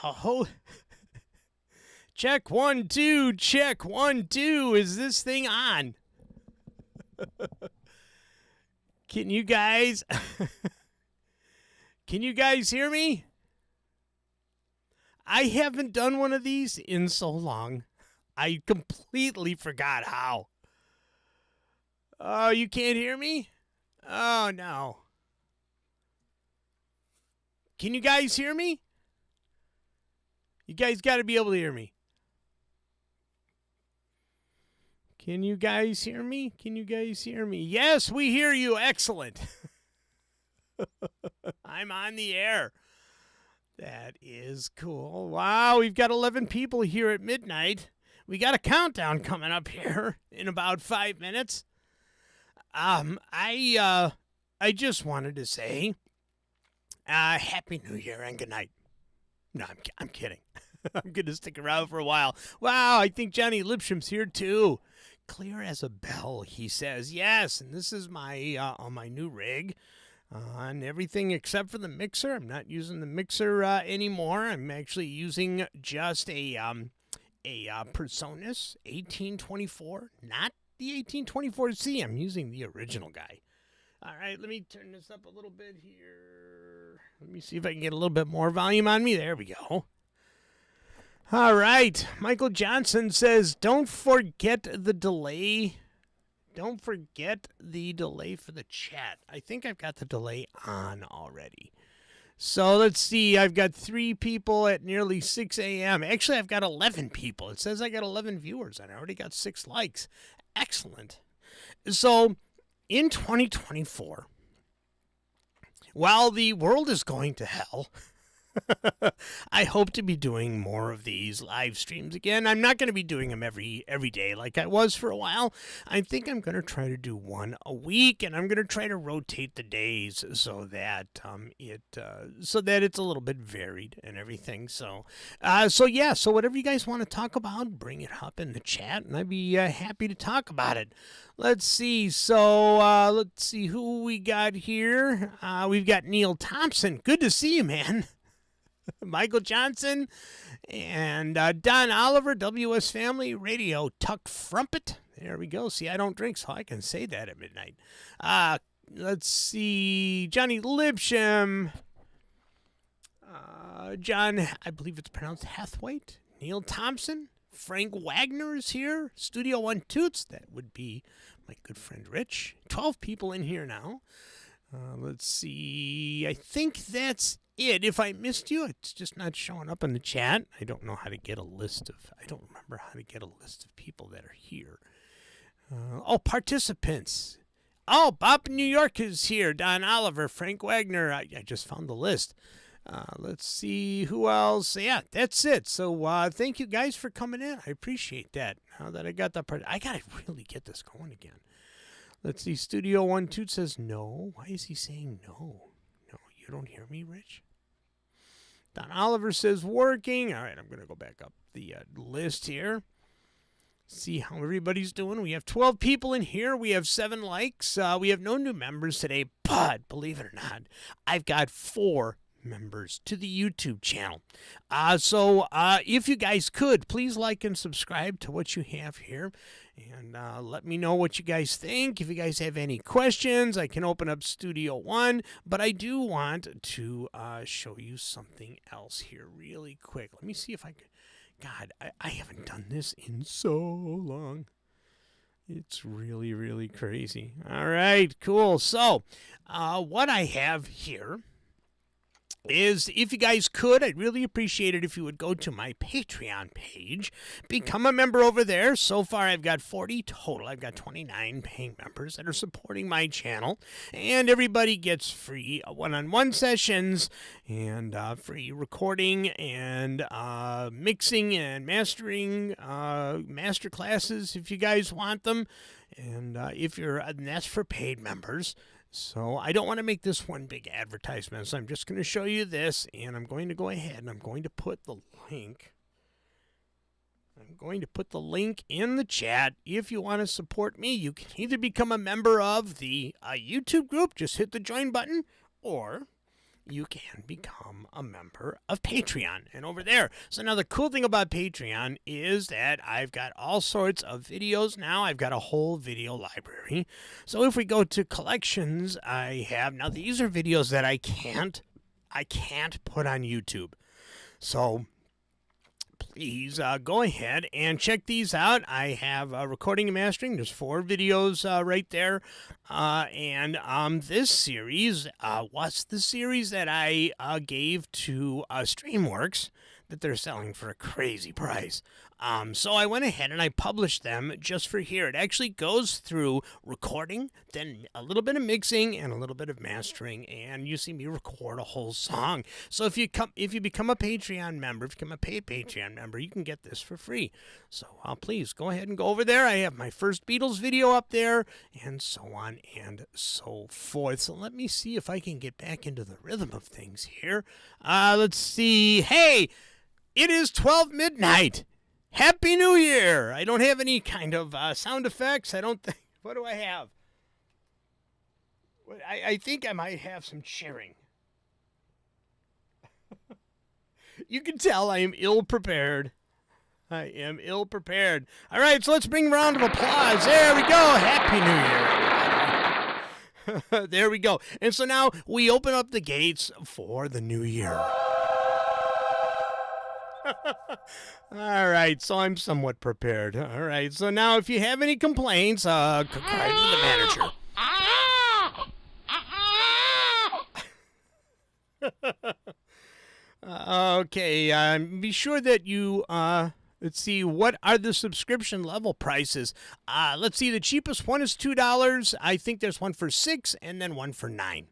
Oh, check 1 2, check 1 2. Is this thing on? Can you guys hear me? I haven't done one of these in so long. I completely forgot how. Oh, you can't hear me? Oh, no. Can you guys hear me? You guys got to be able to hear me. Can you guys hear me? Can you guys hear me? Yes, we hear you. Excellent. I'm on the air. That is cool. Wow, we've got 11 people here at midnight. We got a countdown coming up here in about 5 minutes. I just wanted to say Happy New Year and good night. No, I'm kidding. I'm going to stick around for a while. Wow, I think Johnny Lipsham's here too. Clear as a bell, he says. Yes, and this is my on my new rig. On everything except for the mixer. I'm not using the mixer anymore. I'm actually using just a Presonus 1824, not the 1824C. I'm using the original guy. All right, let me turn this up a little bit here. Let me see if I can get a little bit more volume on me. There we go. All right, Michael Johnson says, don't forget the delay. Don't forget the delay for the chat. I think I've got the delay on already. So let's see. I've got 3 people at nearly 6 a.m. Actually, I've got 11 people. It says I got 11 viewers, and I already got 6 likes. Excellent. So in 2024, while the world is going to hell, I hope to be doing more of these live streams again. I'm not going to be doing them every day like I was for a while. I think I'm going to try to do one a week, and I'm going to try to rotate the days so that it's a little bit varied and everything. So whatever you guys want to talk about, bring it up in the chat, and I'd be happy to talk about it. Let's see. So let's see who we got here. We've got Neil Thompson. Good to see you, man. Michael Johnson and Don Oliver, WS Family Radio, Tuck Frumpet. There we go. See, I don't drink, so I can say that at midnight. Let's see. Johnny Lipsham. John, I believe it's pronounced Hathwaite. Neil Thompson. Frank Wagner is here. Studio One Toots. That would be my good friend Rich. 12 people in here now. Let's see. I think that's it. If I missed you, it's just not showing up in the chat. I don't know how to get a list of, I don't remember how to get a list of people that are here. Participants. Oh, Bob in New York is here. Don Oliver, Frank Wagner. I just found the list. Let's see who else. Yeah, that's it. So thank you guys for coming in. I appreciate that. Now that I got that part, I got to really get this going again. Let's see. Studio One Toot says no. Why is he saying no? No, you don't hear me, Rich? Don Oliver says working. All right, I'm going to go back up the list here. See how everybody's doing. We have 12 people in here. We have 7 likes. We have no new members today, but believe it or not, I've got 4 members to the YouTube channel. So if you guys could, please like and subscribe to what you have here. And let me know what you guys think. If you guys have any questions, I can open up Studio One. But I do want to show you something else here really quick. Let me see if I can. God, I haven't done this in so long. It's really, really crazy. All right, cool. So what I have here is, if you guys could, I'd really appreciate it if you would go to my Patreon page, become a member over there. So far, I've got 40 total. I've got 29 paying members that are supporting my channel, and everybody gets free one-on-one sessions and free recording and mixing and mastering master classes if you guys want them, and and that's for paid members. So I don't want to make this one big advertisement, so I'm just going to show you this, and I'm going to go ahead and I'm going to put the link. I'm going to put the link in the chat. If you want to support me, you can either become a member of the YouTube group, just hit the join button, or you can become a member of Patreon. And over there, so now the cool thing about Patreon is that I've got all sorts of videos now. I've got a whole video library. So if we go to collections, I have, now these are videos that I can't put on YouTube. So please go ahead and check these out. I have recording and mastering. There's 4 videos right there. And this series was the series that I gave to Streamworks that they're selling for a crazy price. So I went ahead and I published them just for here. It actually goes through recording, then a little bit of mixing, and a little bit of mastering, and you see me record a whole song. So if you become a Patreon member, if you become a paid Patreon member, you can get this for free. So please go ahead and go over there. I have my first Beatles video up there, and so on and so forth. So let me see if I can get back into the rhythm of things here. Let's see. Hey, it is 12 midnight. Happy New Year! I don't have any kind of sound effects. I don't think. What do I have? I think I might have some cheering. You can tell I am ill-prepared. I am ill-prepared. All right, so let's bring a round of applause. There we go. Happy New Year. There we go. And so now we open up the gates for the new year. All right, so I'm somewhat prepared. All right, so now if you have any complaints, cry to the manager. Okay, be sure that you, let's see, what are the subscription level prices? Let's see, the cheapest one is $2. I think there's one for $6 and then one for $9.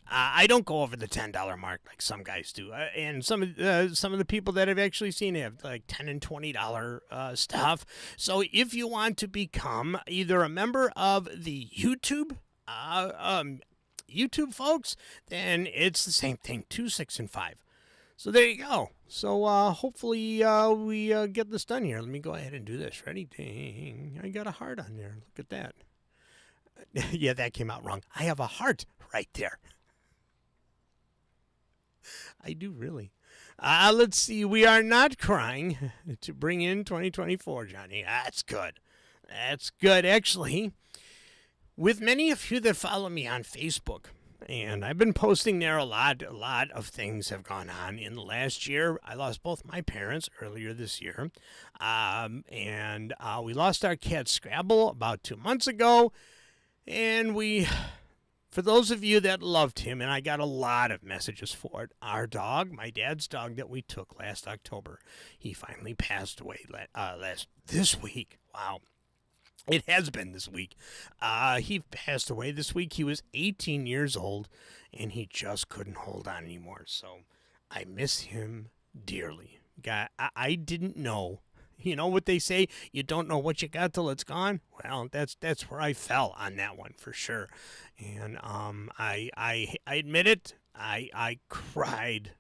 I don't go over the $10 mark like some guys do, and some of the people that I've actually seen have like $10 and $20 stuff. So if you want to become either a member of the YouTube folks, then it's the same thing, 2, 6, and 5. So there you go. So hopefully we get this done here. Let me go ahead and do this. Ready? Ding! I got a heart on there. Look at that. Yeah, that came out wrong. I have a heart right there. I do really. Let's see. We are not crying to bring in 2024, Johnny. That's good. That's good. Actually, with many of you that follow me on Facebook, and I've been posting there a lot of things have gone on in the last year. I lost both my parents earlier this year. And we lost our cat Scrabble about 2 months ago. And for those of you that loved him, and I got a lot of messages for it, our dog, my dad's dog that we took last October, he finally passed away this week. Wow. It has been this week. He passed away this week. He was 18 years old, and he just couldn't hold on anymore. So I miss him dearly. I didn't know. You know what they say? You don't know what you got till it's gone. Well, that's where I fell on that one for sure. And I admit it. I cried.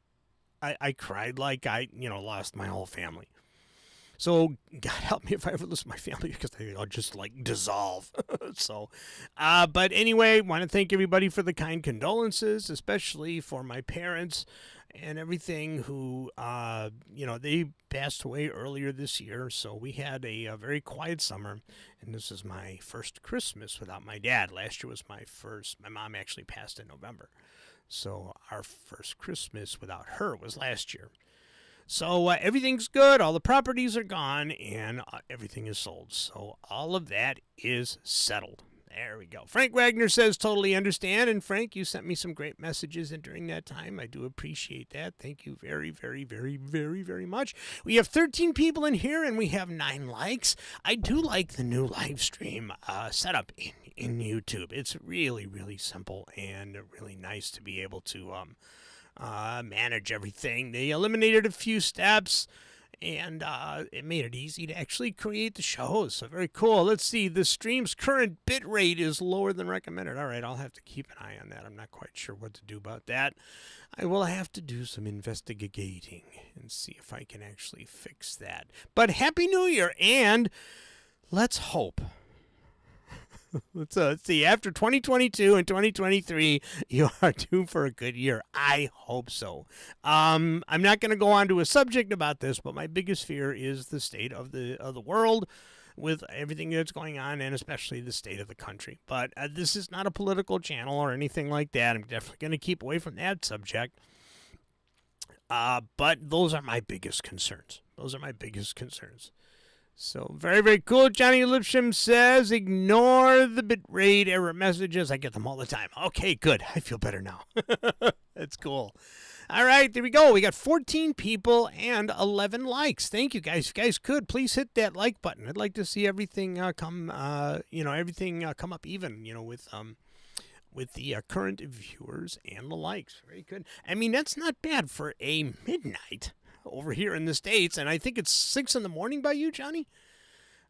I cried like I lost my whole family. So God help me if I ever lose my family, because I'll just like dissolve. So, but anyway, want to thank everybody for the kind condolences, especially for my parents and everything who, they passed away earlier this year. So we had a very quiet summer, and this is my first Christmas without my dad. Last year was my first. My mom actually passed in November. So our first Christmas without her was last year. So everything's good. All the properties are gone, and everything is sold. So all of that is settled. There we go. Frank Wagner says, totally understand. And Frank, you sent me some great messages during that time. I do appreciate that. Thank you very, very, very, very, very much. We have 13 people in here, and we have 9 likes. I do like the new live stream setup in YouTube. It's really, really simple and really nice to be able to manage everything. They eliminated a few steps, and it made it easy to actually create the shows. So very cool. Let's see. The stream's current bit rate is lower than recommended. All right, I'll have to keep an eye on that. I'm not quite sure what to do about that. I will have to do some investigating and see if I can actually fix that. But Happy New Year, and let's hope Let's see. After 2022 and 2023, you are due for a good year. I hope so. I'm not going to go on to a subject about this, but my biggest fear is the state of the world, with everything that's going on, and especially the state of the country. But this is not a political channel or anything like that. I'm definitely going to keep away from that subject. But those are my biggest concerns. So, very, very cool. Johnny Lipsham says, ignore the bitrate error messages. I get them all the time. Okay, good. I feel better now. That's cool. All right, there we go. We got 14 people and 11 likes. Thank you, guys. If you guys could, please hit that like button. I'd like to see everything come up even, with the current viewers and the likes. Very good. I mean, that's not bad for a midnight over here in the States, and I think it's 6 in the morning by you, Johnny.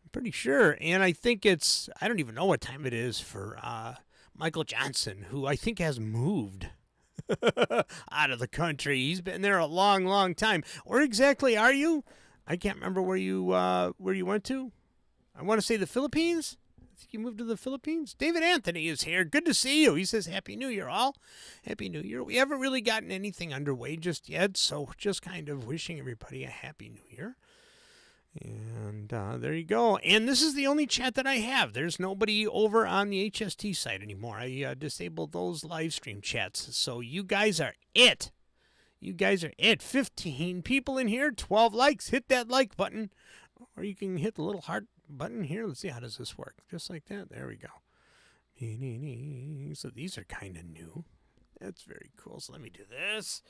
I'm pretty sure, and I think I don't even know what time it is for Michael Johnson, who I think has moved out of the country. He's been there a long, long time. Where exactly are you? I can't remember where you went to. I want to say the Philippines. I think you moved to the Philippines. David Anthony is here. Good to see you. He says, Happy New Year, all. Happy New Year. We haven't really gotten anything underway just yet, so just kind of wishing everybody a Happy New Year. And there you go. And this is the only chat that I have. There's nobody over on the HST site anymore. I disabled those live stream chats. So you guys are it. 15 people in here, 12 likes. Hit that like button. Or you can hit the little heart button here. Let's see, how does this work? Just like that. There we go. So these are kind of new. That's very cool. So let me do this.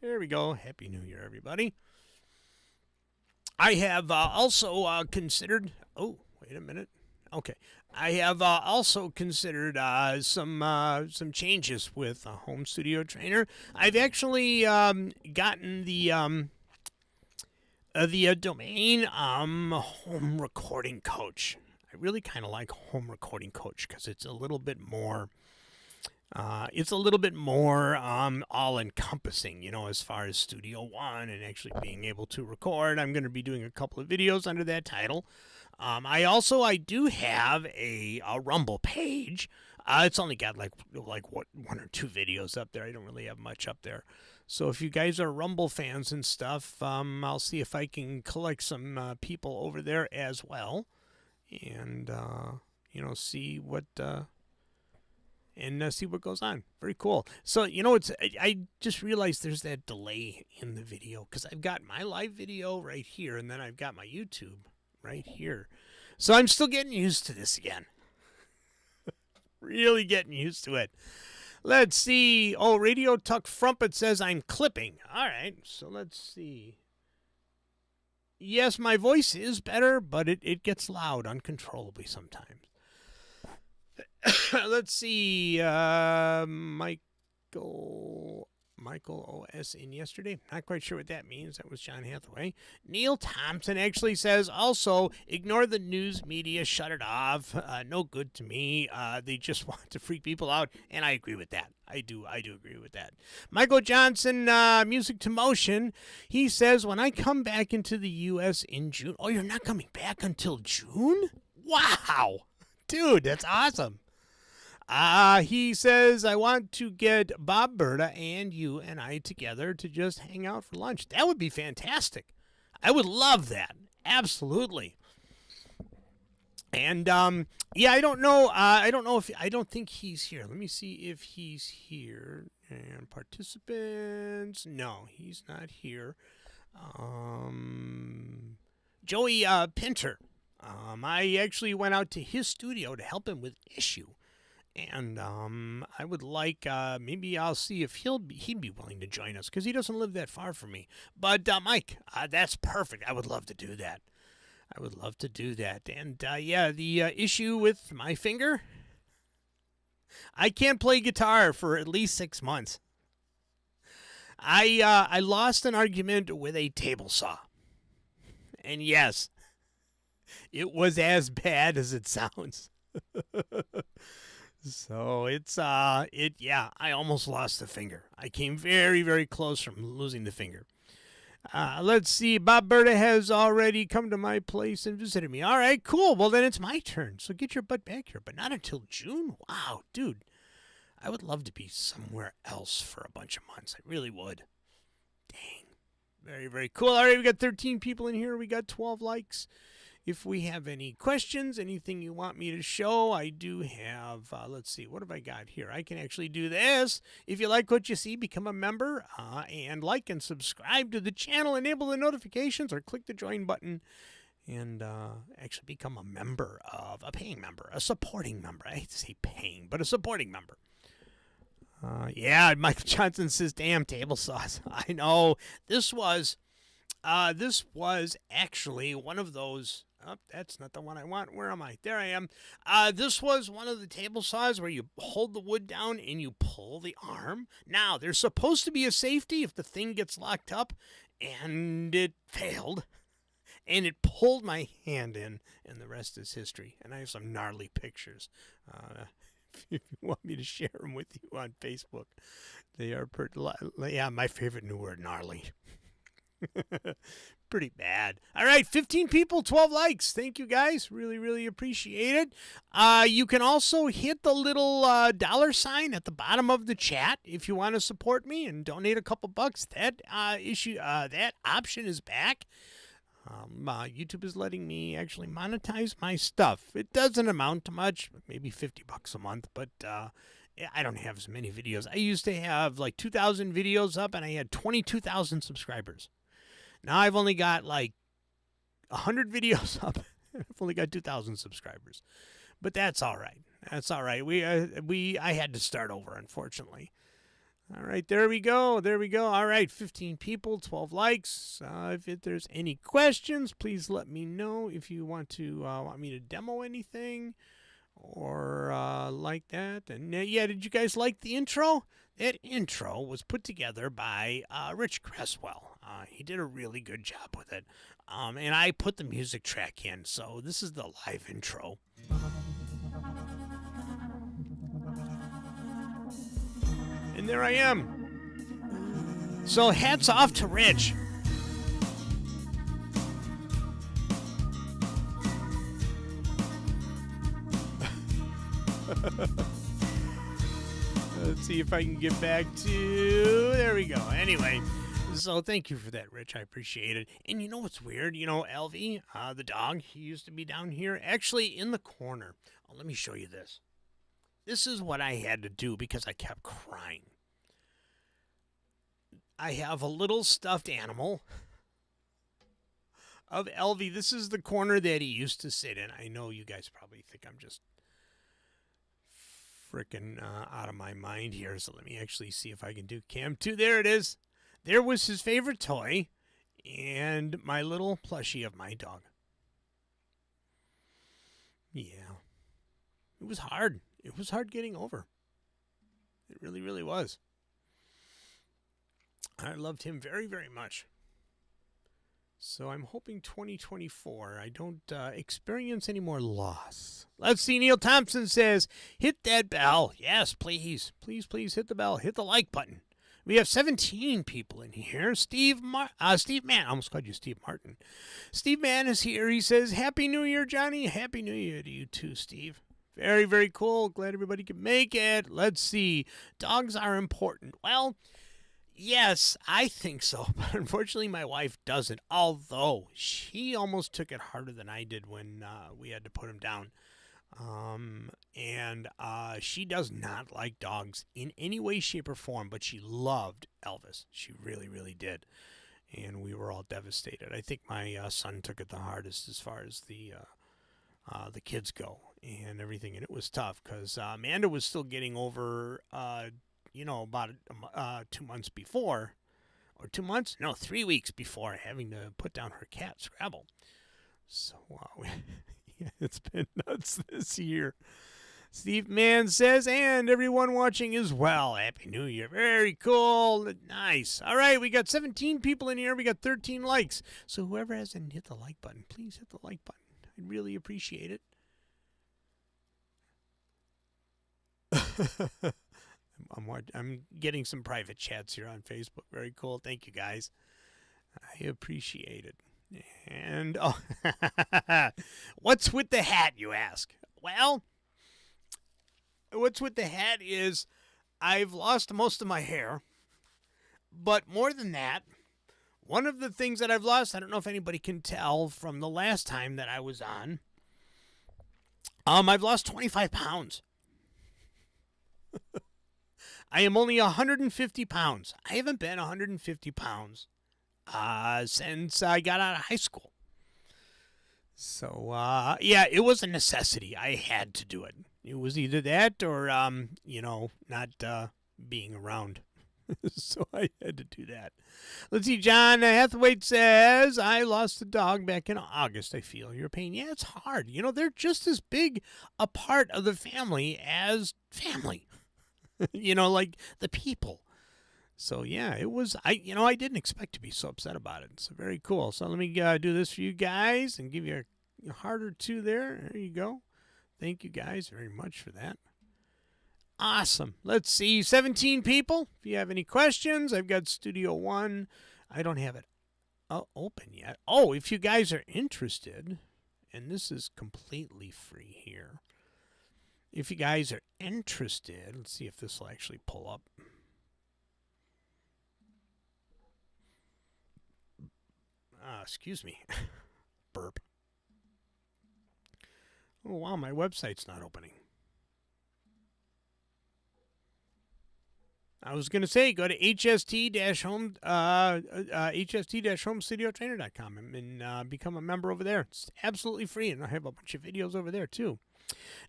There we go. Happy New Year, everybody. I have also considered... Oh, wait a minute. Okay. I have also considered some changes with Home Studio Trainer. I've actually gotten the domain Home Recording Coach. I really kind of like Home Recording Coach because it's a little bit more all-encompassing, as far as Studio One and actually being able to record. I'm going to be doing a couple of videos under that title. I do have a Rumble page. It's only got like 1 or 2 videos up there. I don't really have much up there. So if you guys are Rumble fans and stuff, I'll see if I can collect some people over there as well, and see what see what goes on. Very cool. So I just realized there's that delay in the video because I've got my live video right here, and then I've got my YouTube right here. So I'm still getting used to this again. Really getting used to it. Let's see. Oh, Radio Tuck Frumpet says I'm clipping. All right, so let's see. Yes, my voice is better, but it gets loud uncontrollably sometimes. Let's see. Michael OS in yesterday. Not quite sure what that means. That was John Hathaway. Neil Thompson actually says, also, ignore the news media. Shut it off. No good to me. They just want to freak people out. And I agree with that. I do agree with that. Michael Johnson, Music to Motion. He says, when I come back into the U.S. in June. Oh, you're not coming back until June? Wow. Dude, that's awesome. He says, I want to get Bob Berta and you and I together to just hang out for lunch. That would be fantastic. I would love that. Absolutely. And, I don't know. I don't think he's here. Let me see if he's here. And participants. No, he's not here. Joey Pinter. I actually went out to his studio to help him with Issue. And I would like, maybe I'll see if he'd be willing to join us, because he doesn't live that far from me. But, Mike, that's perfect. I would love to do that. And, the issue with my finger, I can't play guitar for at least 6 months. I lost an argument with a table saw. And, yes, it was as bad as it sounds. So I almost lost the finger. I came very, very close from losing the finger. Let's see. Bob Berta has already come to my place and visited me. All right, cool. Well, then it's my turn. So get your butt back here, but not until June. Wow, dude. I would love to be somewhere else for a bunch of months. I really would. Dang. Very, very cool. All right, we got 13 people in here. We got 12 likes. If we have any questions, anything you want me to show, I do have, let's see, what have I got here? I can actually do this. If you like what you see, become a member and like and subscribe to the channel, enable the notifications, or click the join button and actually become a member of, a paying member, a supporting member. I hate to say paying, but a supporting member. Yeah, Michael Johnson says, damn, table sauce. I know. This was actually one of those. Oh, that's not the one I want. Where am I? There I am. This was one of the table saws where you hold the wood down and you pull the arm. Now, there's supposed to be a safety if the thing gets locked up, and it failed. And it pulled my hand in, and the rest is history. And I have some gnarly pictures. If you want me to share them with you on Facebook, they are yeah, my favorite new word, gnarly. Pretty bad. All right, 15 people, 12 likes. Thank you, guys. Really, really appreciate it. You can also hit the little $sign at the bottom of the chat if you want to support me and donate a couple bucks. That that option is back. YouTube is letting me actually monetize my stuff. It doesn't amount to much, maybe 50 bucks a month, but I don't have as many videos. I used to have like 2,000 videos up, and I had 22,000 subscribers. Now I've only got like 100 videos up. I've only got 2,000 subscribers, but that's all right. That's all right. I had to start over, unfortunately. All right, there we go. There we go. All right, 15 people, 12 likes. If there's any questions, please let me know. If you want me to demo anything or like that. And yeah, did you guys like the intro? That intro was put together by Rich Cresswell. He did a really good job with it. And I put the music track in. So this is the live intro. And there I am. So hats off to Rich. Let's see if I can get back to... There we go. Anyway, so thank you for that, Rich. I appreciate it. And you know what's weird? You know, Elvie, the dog, he used to be down here, actually in the corner. Oh, let me show you this. This is what I had to do because I kept crying. I have a little stuffed animal of Elvie. This is the corner that he used to sit in. I know you guys probably think I'm just freaking out of my mind here. So let me actually see if I can do cam 2. There it is. There was his favorite toy and my little plushie of my dog. Yeah. It was hard. It was hard getting over. It really, really was. I loved him very, very much. So I'm hoping 2024 I don't experience any more loss. Let's see. Neil Thompson says, hit that bell. Yes, please. Please, please hit the bell. Hit the like button. We have 17 people in here. Steve Mann. I almost called you Steve Martin. Steve Mann is here. He says, Happy New Year, Johnny. Happy New Year to you too, Steve. Very, very cool. Glad everybody could make it. Let's see. Dogs are important. Well, yes, I think so. But unfortunately, my wife doesn't. Although she almost took it harder than I did when we had to put him down. And she does not like dogs in any way, shape, or form. But she loved Elvis. She really, really did. And we were all devastated. I think my son took it the hardest as far as the kids go and everything. And it was tough because Amanda was still getting over, about 2 months before, or 2 months? No, 3 weeks before having to put down her cat, Scrabble. So yeah, it's been nuts this year. Steve Mann says, and everyone watching as well. Happy New Year. Very cool. Nice. All right, we got 17 people in here. We got 13 likes. So whoever hasn't hit the like button, please hit the like button. I'd really appreciate it. I'm getting some private chats here on Facebook. Very cool. Thank you, guys. I appreciate it. And oh, what's with the hat, you ask? Well, what's with the hat is I've lost most of my hair, but more than that, one of the things that I've lost, I don't know if anybody can tell from the last time that I was on, I've lost 25 pounds. I am only 150 pounds. I haven't been 150 pounds since I got out of high school. So, yeah, it was a necessity. I had to do it. It was either that or, not being around. So I had to do that. Let's see. John Hathaway says, I lost the dog back in August. I feel your pain. Yeah, it's hard. They're just as big a part of the family as family. Like the people. So yeah, it was. I didn't expect to be so upset about it. It's very cool. So let me do this for you guys and give you a heart or two there. There you go. Thank you guys very much for that. Awesome. Let's see. 17 people. If you have any questions, I've got Studio One. I don't have it open yet. Oh, if you guys are interested, and this is completely free here. If you guys are interested, let's see if this will actually pull up. Excuse me. Burp. Oh, wow, my website's not opening. I was going to say, go to hst-homestudio.trainer.com and become a member over there. It's absolutely free, and I have a bunch of videos over there, too.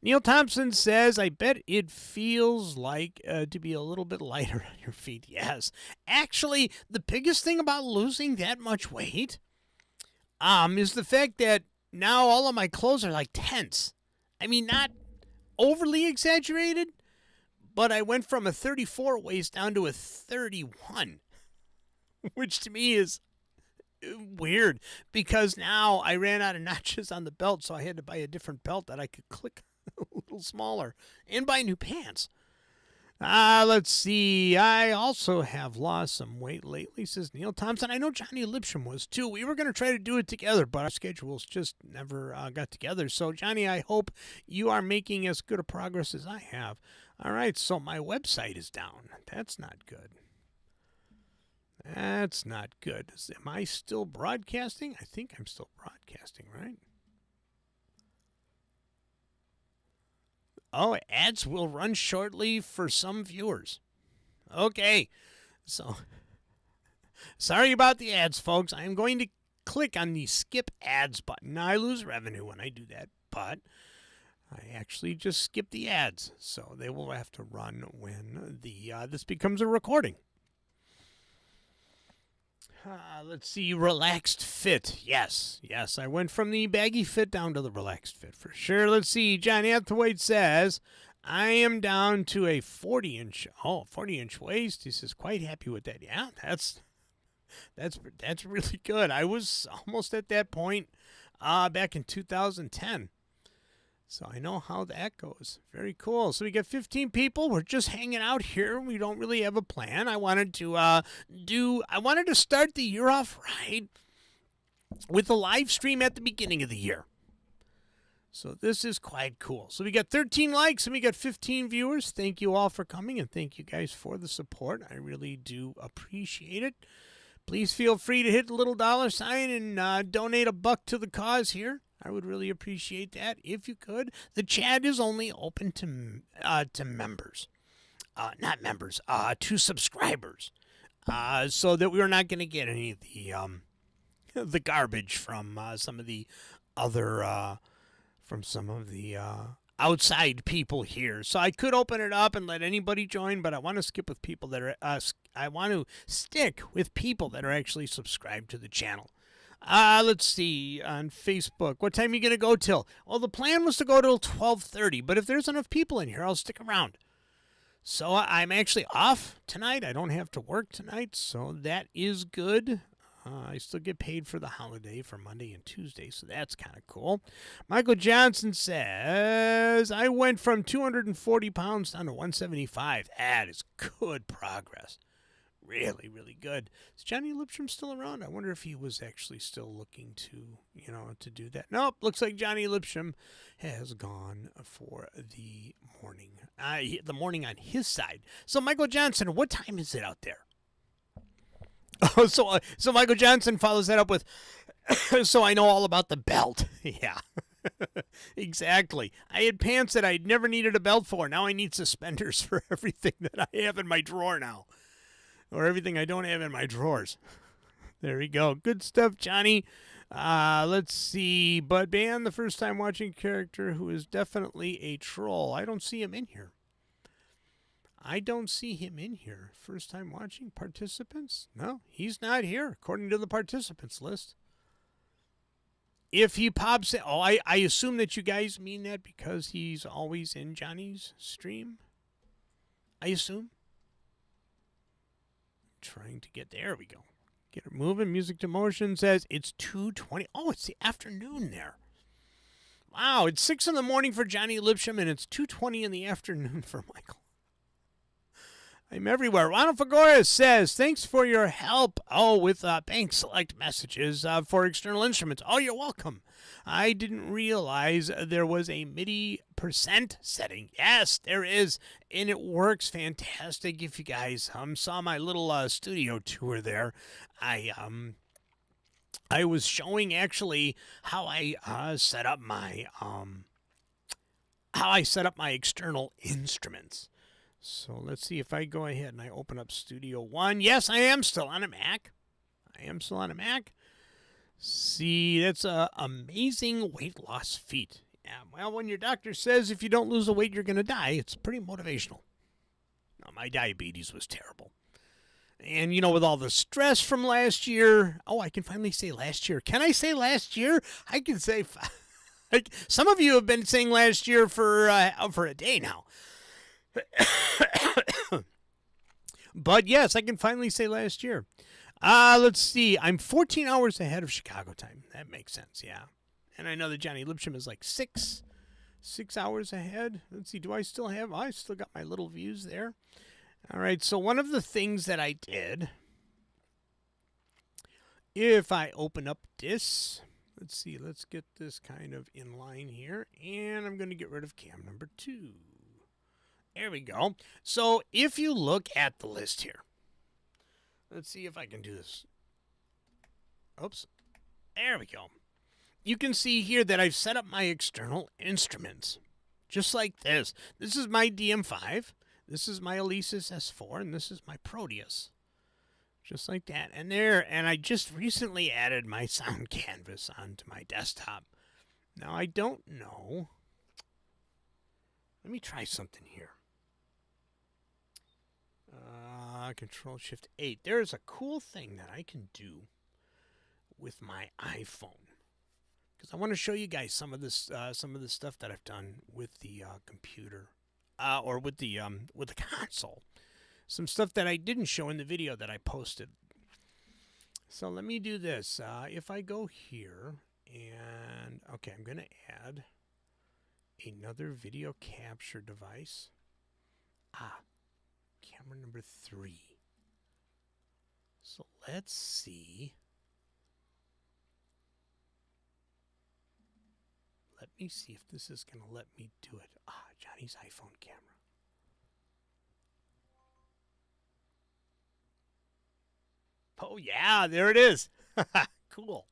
Neil Thompson says, I bet it feels like to be a little bit lighter on your feet. Yes. Actually, the biggest thing about losing that much weight is the fact that now all of my clothes are like tents. I mean, not overly exaggerated, but I went from a 34 waist down to a 31, which to me is weird because now I ran out of notches on the belt, so I had to buy a different belt that I could click a little smaller and buy new pants. Let's see. I also have lost some weight lately, says Neil Thompson. I know Johnny Lipsham was too. We were going to try to do it together, but our schedules just never got together. So, Johnny, I hope you are making as good a progress as I have. All right, so my website is down. That's not good. That's not good. Am I still broadcasting? I think I'm still broadcasting, right? Oh, ads will run shortly for some viewers. Okay, so sorry about the ads, folks. I am going to click on the skip ads button. Now, I lose revenue when I do that, but I actually just skip the ads, so they will have to run when this becomes a recording. Let's see, relaxed fit. Yes, I went from the baggy fit down to the relaxed fit for sure. Let's see, John Hathaway says, I am down to a 40-inch waist. He says, quite happy with that. Yeah, that's really good. I was almost at that point back in 2010. So I know how that goes. Very cool. So we got 15 people. We're just hanging out here. We don't really have a plan. I wanted to start the year off right with a live stream at the beginning of the year. So this is quite cool. So we got 13 likes and we got 15 viewers. Thank you all for coming and thank you guys for the support. I really do appreciate it. Please feel free to hit the little $ sign and donate $1 to the cause here. I would really appreciate that if you could. The chat is only open to members, not members, to subscribers, so that we're not going to get any of the garbage from some of the other outside people here. So I could open it up and let anybody join, but I want to skip with people that are I want to stick with people that are actually subscribed to the channel. Let's see, on Facebook. What time are you going to go till? Well, the plan was to go till 12:30, but if there's enough people in here, I'll stick around. So I'm actually off tonight. I don't have to work tonight, so that is good. I still get paid for the holiday for Monday and Tuesday, so that's kind of cool. Michael Johnson says, I went from 240 pounds down to 175. That is good progress. Really, really good. Is Johnny Lipstrom still around? I wonder if he was actually still looking to, to do that. Nope, looks like Johnny Lipstrom has gone for the morning. The morning on his side. So, Michael Johnson, what time is it out there? Oh, so Michael Johnson follows that up with, so I know all about the belt. Yeah. Exactly. I had pants that I'd never needed a belt for. Now I need suspenders for everything that I have in my drawer now. Or everything I don't have in my drawers. There we go. Good stuff, Johnny. Let's see. Bud Band, the first time watching character who is definitely a troll. I don't see him in here. First time watching participants? No, he's not here, according to the participants list. If he pops in, I assume that you guys mean that because he's always in Johnny's stream. I assume. Trying to get there. We go. Get it moving. Music to Motion says it's 2:20. Oh, it's the afternoon there. Wow, it's 6 in the morning for Johnny Lipstrom, and it's 2:20 in the afternoon for Michael. I'm everywhere. Ronald Fagora says, thanks for your help. Oh, with bank select messages for external instruments. Oh, you're welcome. I didn't realize there was a MIDI % setting. Yes, there is, and it works fantastic. If you guys saw my little studio tour there, I was showing actually how I set up my external instruments. So let's see if I go ahead and I open up Studio One. Yes, I am still on a Mac. See, that's an amazing weight loss feat. Yeah, well, when your doctor says if you don't lose the weight, you're going to die, it's pretty motivational. No, my diabetes was terrible. And, with all the stress from last year, I can finally say last year. Can I say last year? I can say, some of you have been saying last year for a day now. But yes, I can finally say last year. Let's see. I'm 14 hours ahead of Chicago time. That makes sense, yeah. And I know that Johnny Lipstrom is like 6 hours ahead. Let's see. I still got my little views there. All right. So one of the things that I did, if I open up this, let's see. Let's get this kind of in line here. And I'm going to get rid of cam number 2. There we go. So if you look at the list here, let's see if I can do this. Oops. There we go. You can see here that I've set up my external instruments. Just like this. This is my DM5. This is my Alesis S4. And this is my Proteus. Just like that. And I just recently added my sound canvas onto my desktop. Now, I don't know. Let me try something here. Control Shift 8. There's a cool thing that I can do with my iPhone, because I want to show you guys some of this stuff that I've done with the computer, or with the console. Some stuff that I didn't show in the video that I posted. So let me do this. If I go here and I'm going to add another video capture device. Camera number 3. So let's see. Let me see if this is going to let me do it. Johnny's iPhone camera. Oh, yeah, there it is. Cool.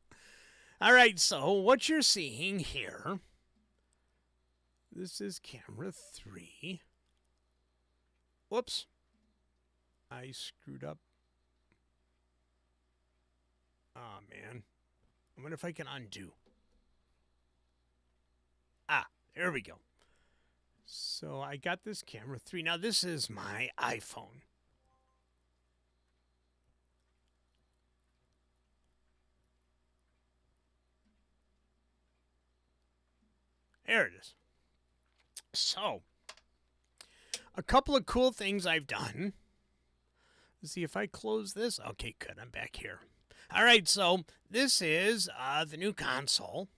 All right, so what you're seeing here, this is camera 3. Whoops. I screwed up. Oh, man. I wonder if I can undo. There we go. So I got this camera 3. Now, this is my iPhone. There it is. So, a couple of cool things I've done. Let's see if I close this. Okay, good. I'm back here. All right, so this is the new console.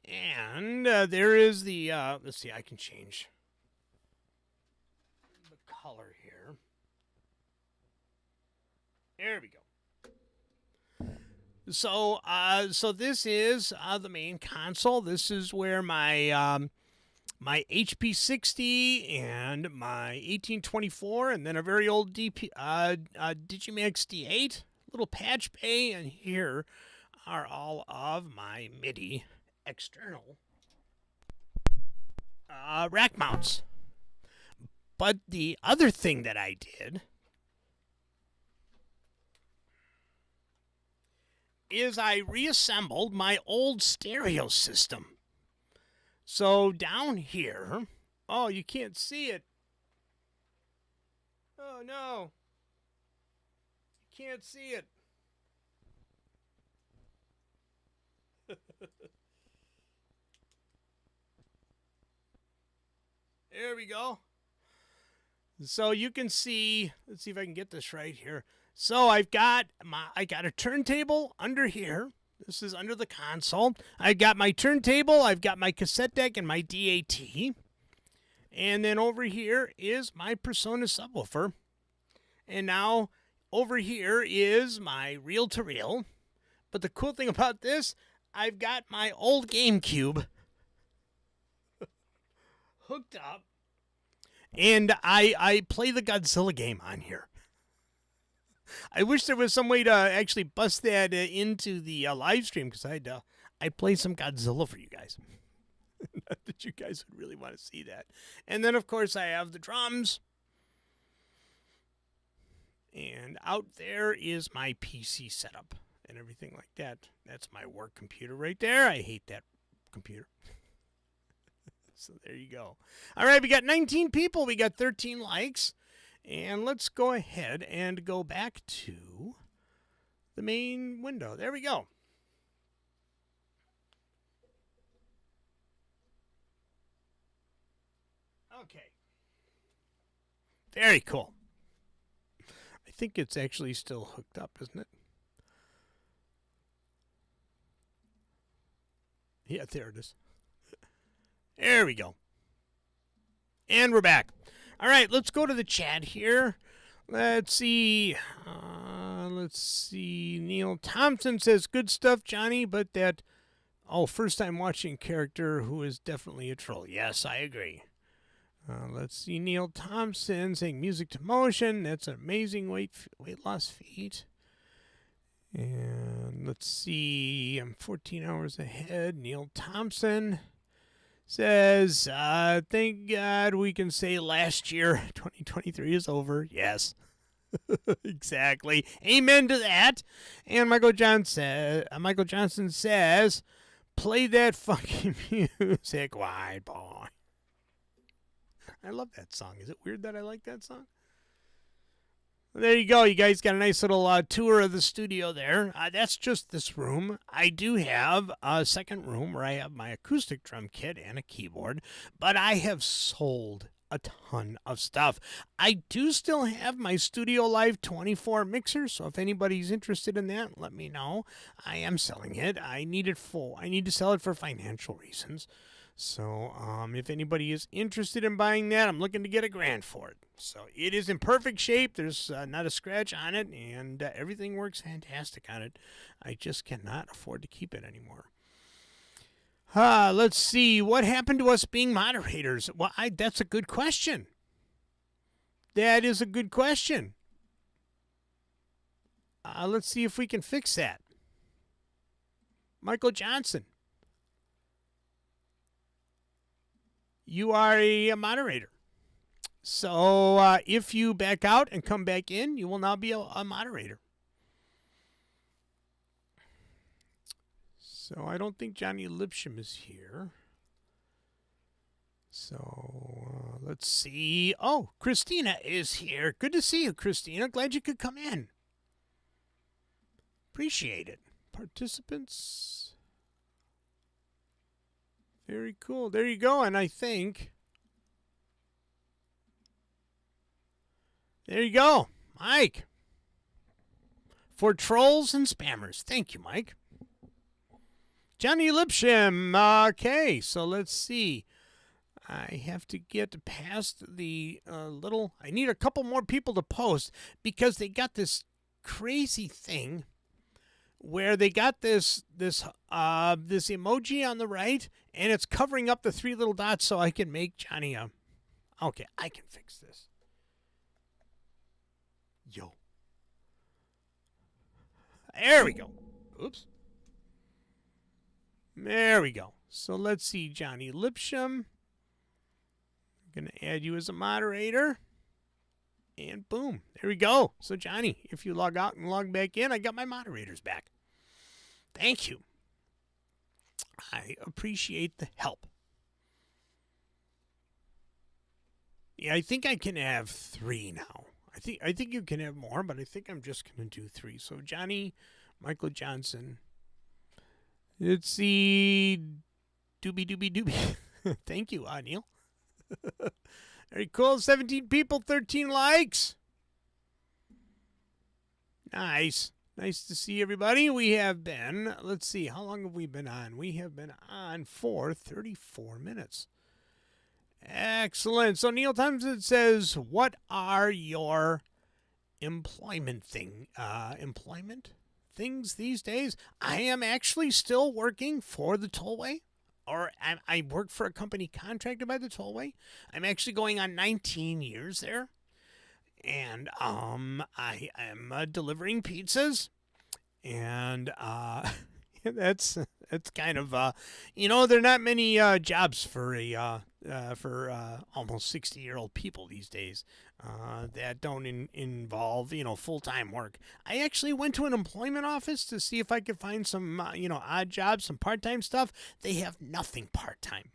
And there is the, let's see, I can change the color here. There we go. So, so this is the main console. This is where my my HP60 and my 1824, and then a very old Digimax D8, little patch bay, and here are all of my MIDI external rack mounts. But the other thing that I did is I reassembled my old stereo system. So down here, oh, you can't see it. Oh no, you can't see it. There we go. So you can see, let's see if I can get this right here. So I got a turntable under here. This is under the console. I got my turntable, I've got my cassette deck and my DAT. And then over here is my Persona subwoofer. And now over here is my reel-to-reel. But the cool thing about this, I've got my old GameCube hooked up. And I play the Godzilla game on here. I wish there was some way to actually bust that into the live stream, because I'd play some Godzilla for you guys. Not that you guys would really want to see that. And then, of course, I have the drums. And out there is my PC setup and everything like that. That's my work computer right there. I hate that computer. So there you go. All right, we got 19 people. We got 13 likes. And let's go ahead and go back to the main window. There we go. Okay. Very cool. I think it's actually still hooked up, isn't it? Yeah, there it is. There we go. And we're back. All right, let's go to the chat here. Let's see. Neil Thompson says, good stuff, Johnny, but that, first time watching character who is definitely a troll. Yes, I agree. Let's see. Neil Thompson saying, music to motion. That's an amazing weight loss feat. And let's see. I'm 14 hours ahead. Neil Thompson says, thank God we can say last year, 2023 is over. Yes, exactly. Amen to that. And Michael Johnson says, play that fucking music, white boy. I love that song. Is it weird that I like that song? There you go. You guys got a nice little tour of the studio there. That's just this room. I do have a second room where I have my acoustic drum kit and a keyboard, but I have sold a ton of stuff. I do still have my Studio Live 24 mixer, so if anybody's interested in that, let me know. I am selling it. I need it full. I need to sell it for financial reasons. So if anybody is interested in buying that, I'm looking to get $1,000 for it. So it is in perfect shape. There's not a scratch on it, and everything works fantastic on it. I just cannot afford to keep it anymore. Let's see. What happened to us being moderators? Well, that's a good question. That is a good question. Let's see if we can fix that. Michael Johnson. You are a moderator. So if you back out and come back in, you will now be a moderator. So I don't think Johnny Lipsham is here. So let's see. Oh, Christina is here. Good to see you, Christina. Glad you could come in. Appreciate it. Participants. Very cool. There you go. And I think, there you go, Mike. For trolls and spammers. Thank you, Mike. Johnny Lipsham. Okay, so let's see. I have to get past the I need a couple more people to post because they got this crazy thing where they got this emoji on the right, and it's covering up the 3 little dots so I can make Johnny a... Okay, I can fix this. Yo. There we go. Oops. There we go. So let's see, Johnny Lipsham. I'm going to add you as a moderator. And boom, there we go. So Johnny, if you log out and log back in, I got my moderators back. Thank you. I appreciate the help. Yeah, I think I can have 3 now. I think you can have more, but I think I'm just going to do 3. So Johnny, Michael Johnson. Let's see. Doobie. Thank you, Neil. Very cool. 17 people, 13 likes. Nice. Nice to see everybody. We have been, let's see, how long have we been on? We have been on for 34 minutes. Excellent. So Neil Thompson says, what are your employment things these days? I am actually still working for the tollway. Or I work for a company contracted by the tollway. I'm actually going on 19 years there. And I am delivering pizzas. And that's kind of, there are not many jobs for almost 60-year-old people these days that don't involve, full-time work. I actually went to an employment office to see if I could find some, odd jobs, some part-time stuff. They have nothing part-time.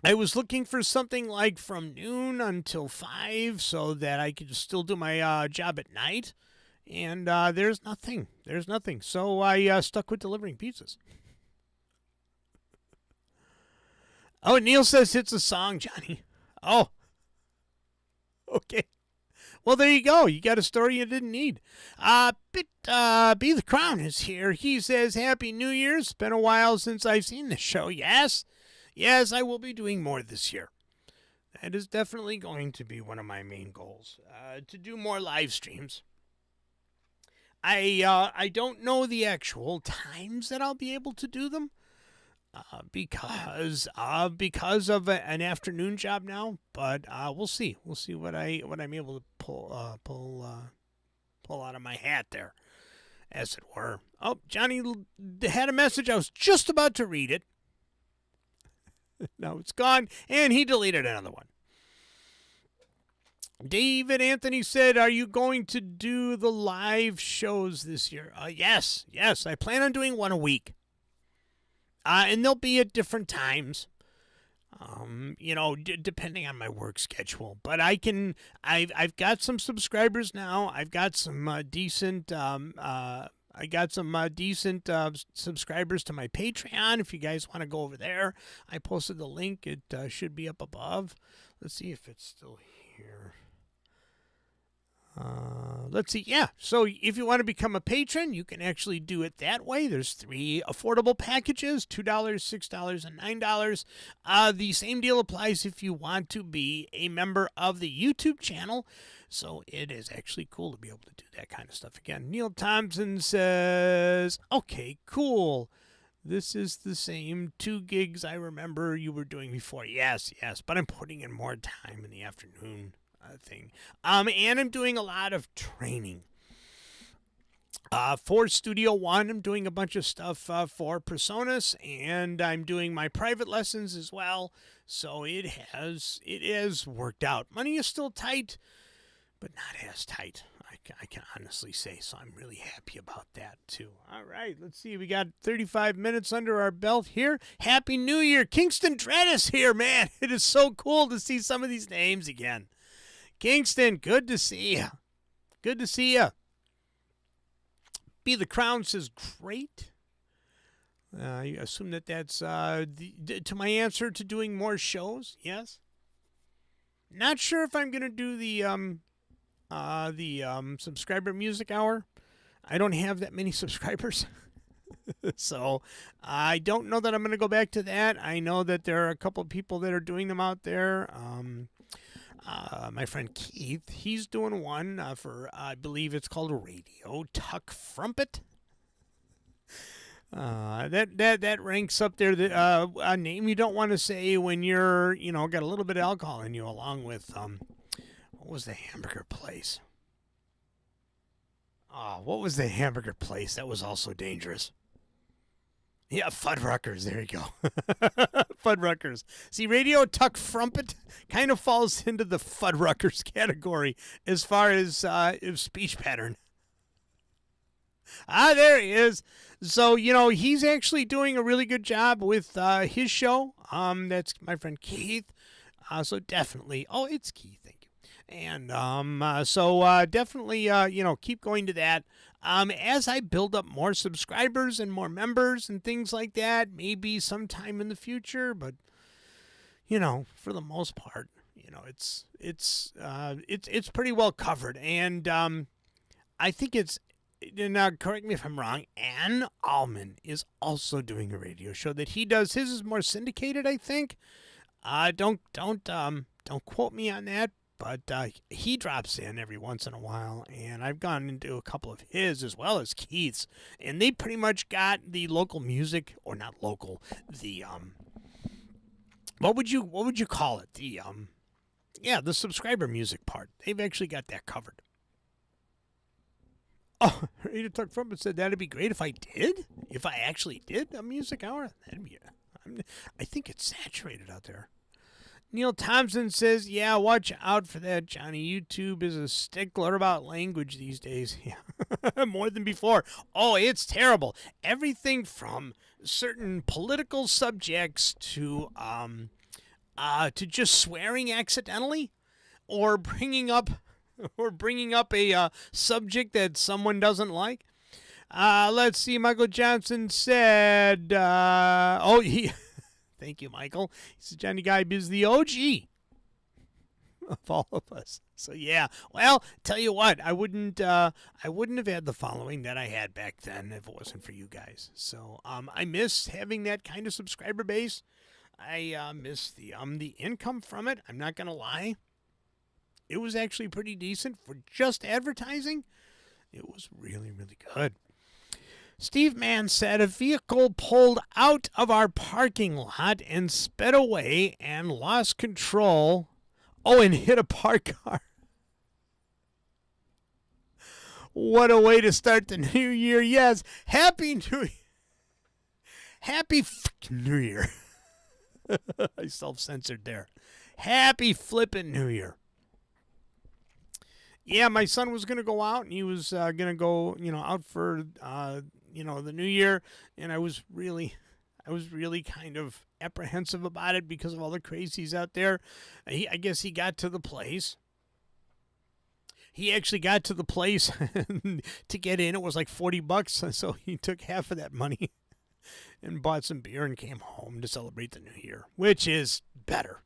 I was looking for something like from noon until 5 so that I could still do my job at night. And there's nothing. There's nothing. So I stuck with delivering pizzas. Oh, Neil says it's a song, Johnny. Oh. Okay. Well, there you go. You got a story you didn't need. Be the Crown is here. He says, Happy New Year. It's been a while since I've seen the show. Yes. Yes, I will be doing more this year. That is definitely going to be one of my main goals, to do more live streams. I don't know the actual times that I'll be able to do them because of an afternoon job now. But we'll see. We'll see what I'm able to pull out of my hat there, as it were. Oh, Johnny had a message. I was just about to read it. Now it's gone, and he deleted another one. David Anthony said, are you going to do the live shows this year? Yes. I plan on doing one a week. And they'll be at different times, depending on my work schedule. But I've got some subscribers now. I've got some decent subscribers to my Patreon. If you guys want to go over there, I posted the link. It should be up above. Let's see if it's still here. Let's see. Yeah. So if you want to become a patron, you can actually do it that way. There's 3 affordable packages, $2, $6, and $9. The same deal applies if you want to be a member of the YouTube channel. So it is actually cool to be able to do that kind of stuff again. Neil Thompson says, okay, cool. This is the same 2 gigs I remember you were doing before. Yes, but I'm putting in more time in the afternoon thing. And I'm doing a lot of training. For Studio One, I'm doing a bunch of stuff for Personas, and I'm doing my private lessons as well. So it has worked out. Money is still tight, but not as tight, I can honestly say. So I'm really happy about that too. All right, let's see. We got 35 minutes under our belt here. Happy New Year. Kingston Dredd is here, man. It is so cool to see some of these names again. Kingston, good to see you. Good to see you. Be the Crown says, great. I assume that's to my answer to doing more shows. Yes. Not sure if I'm going to do the subscriber music hour. I don't have that many subscribers. So I don't know that I'm going to go back to that. I know that there are a couple of people that are doing them out there. My friend Keith, he's doing one for, I believe it's called Radio Tuck Frumpet. That ranks up there. A name you don't want to say when you're, got a little bit of alcohol in you, along with what was the hamburger place? Oh, what was the hamburger place that was also dangerous? Yeah, Fuddruckers. There you go. Fuddruckers. See, Radio Tuck Frumpet kind of falls into the Fuddruckers category as far as speech pattern. There he is. So, he's actually doing a really good job with his show. That's my friend Keith. So definitely. Oh, it's Keith. Thank you. And so definitely, keep going to that. As I build up more subscribers and more members and things like that, maybe sometime in the future, but, for the most part, it's pretty well covered. And I think it's, now correct me if I'm wrong, Ann Allman is also doing a radio show that he does. His is more syndicated, I think. Don't quote me on that, but he drops in every once in a while, and I've gone into a couple of his as well as Keith's, and they pretty much got the local music, or not local, the what would you call it? The subscriber music part. They've actually got that covered. Oh, Radio Tuck Frumpet said that'd be great if I did. If I actually did a music hour, that'd be. I think it's saturated out there. Neil Thompson says, "Yeah, watch out for that, Johnny. YouTube is a stickler about language these days. Yeah, more than before. Oh, it's terrible. Everything from certain political subjects to just swearing accidentally, or bringing up." a subject that someone doesn't like. Let's see. Michael Johnson said, thank you, Michael. He said, Johnny Geib is the OG of all of us. So, yeah. Well, tell you what, I wouldn't have had the following that I had back then if it wasn't for you guys. So, I miss having that kind of subscriber base. I miss the income from it. I'm not going to lie. It was actually pretty decent for just advertising. It was really, really good. Steve Mann said a vehicle pulled out of our parking lot and sped away and lost control. Oh, and hit a parked car. What a way to start the new year. Yes, Happy New Year. Happy New Year. I self-censored there. Happy flippin' New Year. Yeah, my son was going to go out, and he was going to go, out for, the new year, and I was really kind of apprehensive about it because of all the crazies out there. I guess he got to the place. He actually got to the place to get in. It was like $40, so he took half of that money and bought some beer and came home to celebrate the new year, which is better.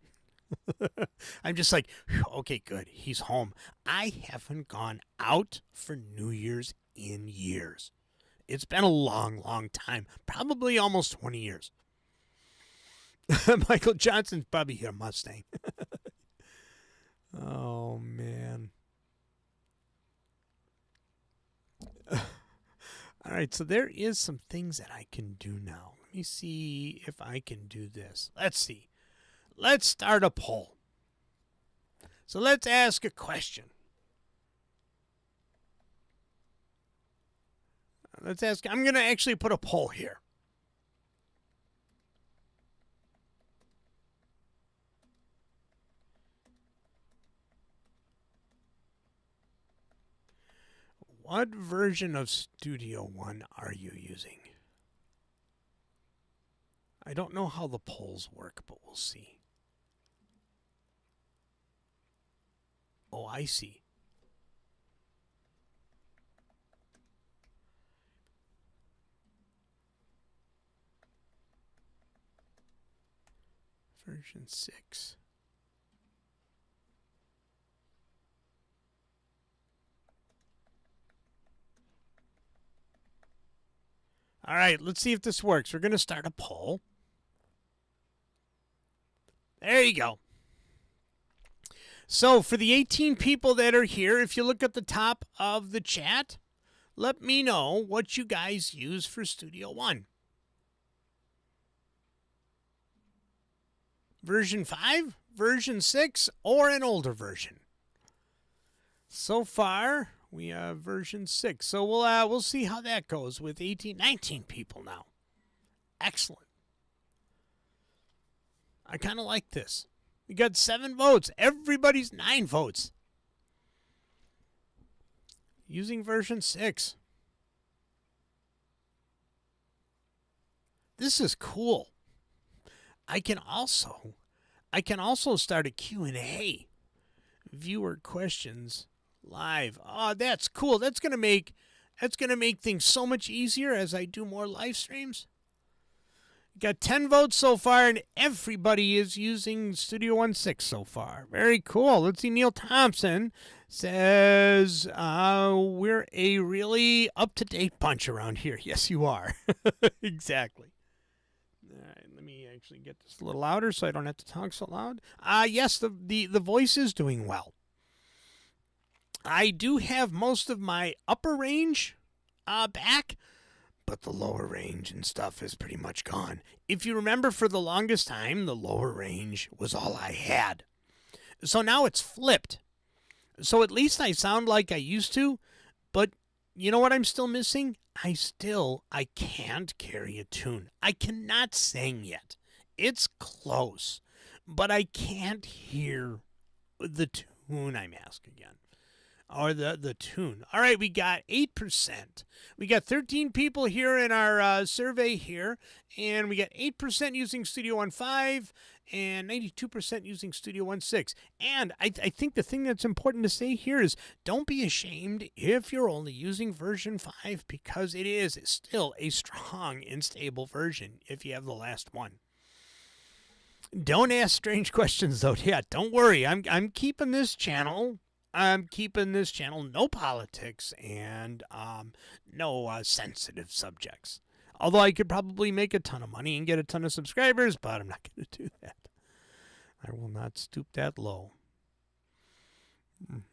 I'm just like, okay, good. He's home. I haven't gone out for New Year's in years. It's been a long, long time. Probably almost 20 years. Michael Johnson's probably a Mustang. Oh, man. All right, so there is some things that I can do now. Let me see if I can do this. Let's see. Let's start a poll. So let's ask a question. I'm going to actually put a poll here. What version of Studio One are you using? I don't know how the polls work, but we'll see. Oh, I see. Version 6. All right, let's see if this works. We're going to start a poll. There you go. So for the 18 people that are here, if you look at the top of the chat, let me know what you guys use for Studio One. Version 5, version 6, or an older version. So far, we have version 6. So we'll see how that goes with 19 people now. Excellent. I kind of like this. We got 7 votes. Everybody's 9 votes. Using version 6. This is cool. I can also start a Q&A. Viewer questions live. Oh, that's cool. That's gonna make things so much easier as I do more live streams. Got 10 votes so far, and everybody is using Studio One 6 so far. Very cool. Let's see. Neil Thompson says, we're a really up-to-date bunch around here. Yes, you are. Exactly. All right, let me actually get this a little louder so I don't have to talk so loud. Yes, the voice is doing well. I do have most of my upper range back, but the lower range and stuff is pretty much gone. If you remember, for the longest time, the lower range was all I had. So now it's flipped. So at least I sound like I used to, but you know what I'm still missing? I can't carry a tune. I cannot sing yet. It's close, but I can't hear the tune I'm asked again. Or the tune. All right, we got 8%. We got 13 people here in our survey here, and we got 8% using Studio One 5 and 92% using Studio One 6. And I think the thing that's important to say here is don't be ashamed if you're only using version 5, because it is still a strong and stable version if you have the last one. Don't ask strange questions, though. Yeah, don't worry. I'm keeping this channel. No politics and no sensitive subjects. Although I could probably make a ton of money and get a ton of subscribers, but I'm not going to do that. I will not stoop that low.